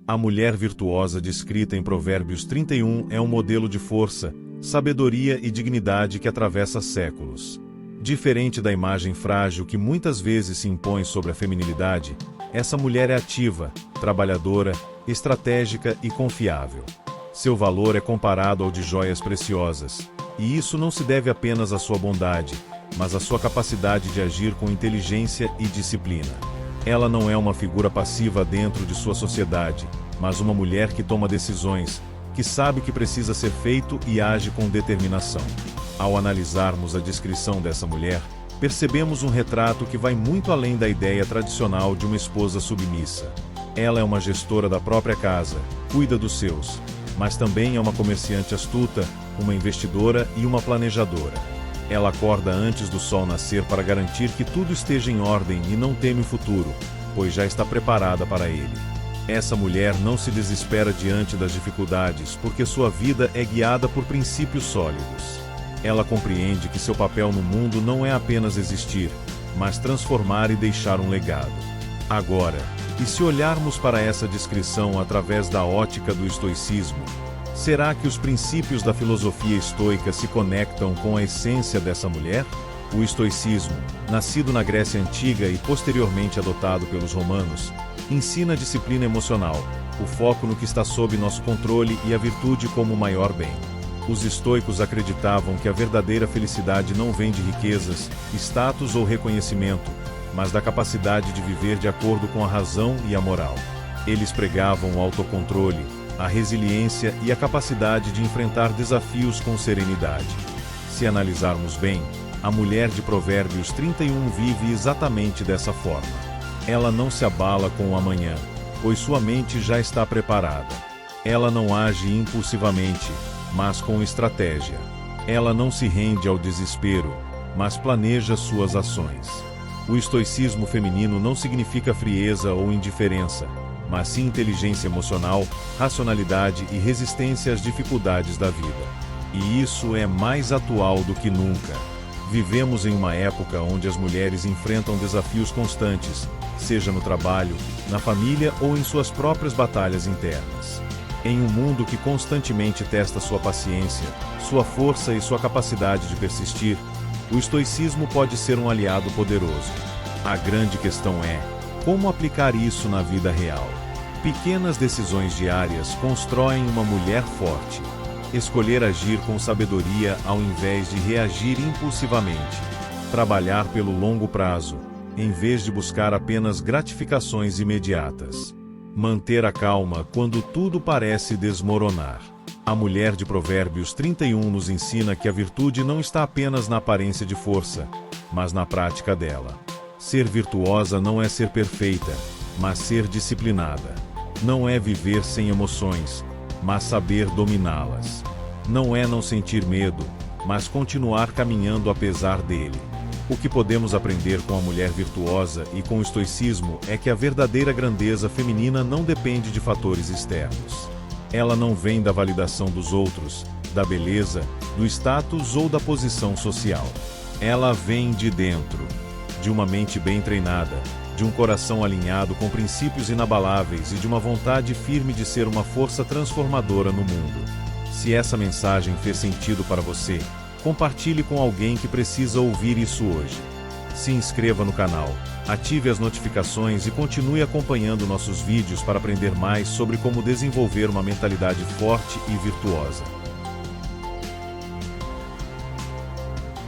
A mulher virtuosa descrita em Provérbios 31 é um modelo de força, sabedoria e dignidade que atravessa séculos. Diferente da imagem frágil que muitas vezes se impõe sobre a feminilidade, essa mulher é ativa, trabalhadora, estratégica e confiável. Seu valor é comparado ao de joias preciosas, e isso não se deve apenas à sua bondade, mas à sua capacidade de agir com inteligência e disciplina. Ela não é uma figura passiva dentro de sua sociedade, mas uma mulher que toma decisões, que sabe o que precisa ser feito e age com determinação. Ao analisarmos a descrição dessa mulher, percebemos um retrato que vai muito além da ideia tradicional de uma esposa submissa. Ela é uma gestora da própria casa, cuida dos seus, mas também é uma comerciante astuta, uma investidora e uma planejadora. Ela acorda antes do sol nascer para garantir que tudo esteja em ordem e não teme o futuro, pois já está preparada para ele. Essa mulher não se desespera diante das dificuldades porque sua vida é guiada por princípios sólidos. Ela compreende que seu papel no mundo não é apenas existir, mas transformar e deixar um legado. Agora, e se olharmos para essa descrição através da ótica do estoicismo, será que os princípios da filosofia estoica se conectam com a essência dessa mulher? O estoicismo, nascido na Grécia Antiga e posteriormente adotado pelos romanos, ensina a disciplina emocional, o foco no que está sob nosso controle e a virtude como o maior bem. Os estoicos acreditavam que a verdadeira felicidade não vem de riquezas, status ou reconhecimento, mas da capacidade de viver de acordo com a razão e a moral. Eles pregavam o autocontrole, a resiliência e a capacidade de enfrentar desafios com serenidade. Se analisarmos bem, a mulher de Provérbios 31 vive exatamente dessa forma. Ela não se abala com o amanhã, pois sua mente já está preparada. Ela não age impulsivamente, mas com estratégia. Ela não se rende ao desespero, mas planeja suas ações. O estoicismo feminino não significa frieza ou indiferença, mas sim inteligência emocional, racionalidade e resistência às dificuldades da vida. E isso é mais atual do que nunca. Vivemos em uma época onde as mulheres enfrentam desafios constantes, seja no trabalho, na família ou em suas próprias batalhas internas. Em um mundo que constantemente testa sua paciência, sua força e sua capacidade de persistir, o estoicismo pode ser um aliado poderoso. A grande questão é, como aplicar isso na vida real? Pequenas decisões diárias constroem uma mulher forte. Escolher agir com sabedoria ao invés de reagir impulsivamente. Trabalhar pelo longo prazo, em vez de buscar apenas gratificações imediatas. Manter a calma quando tudo parece desmoronar. A mulher de Provérbios 31 nos ensina que a virtude não está apenas na aparência de força, mas na prática dela. Ser virtuosa não é ser perfeita, mas ser disciplinada. Não é viver sem emoções, mas saber dominá-las. Não é não sentir medo, mas continuar caminhando apesar dele. O que podemos aprender com a mulher virtuosa e com o estoicismo é que a verdadeira grandeza feminina não depende de fatores externos. Ela não vem da validação dos outros, da beleza, do status ou da posição social. Ela vem de dentro, de uma mente bem treinada, de um coração alinhado com princípios inabaláveis e de uma vontade firme de ser uma força transformadora no mundo. Se essa mensagem fez sentido para você, compartilhe com alguém que precisa ouvir isso hoje. Se inscreva no canal, ative as notificações e continue acompanhando nossos vídeos para aprender mais sobre como desenvolver uma mentalidade forte e virtuosa.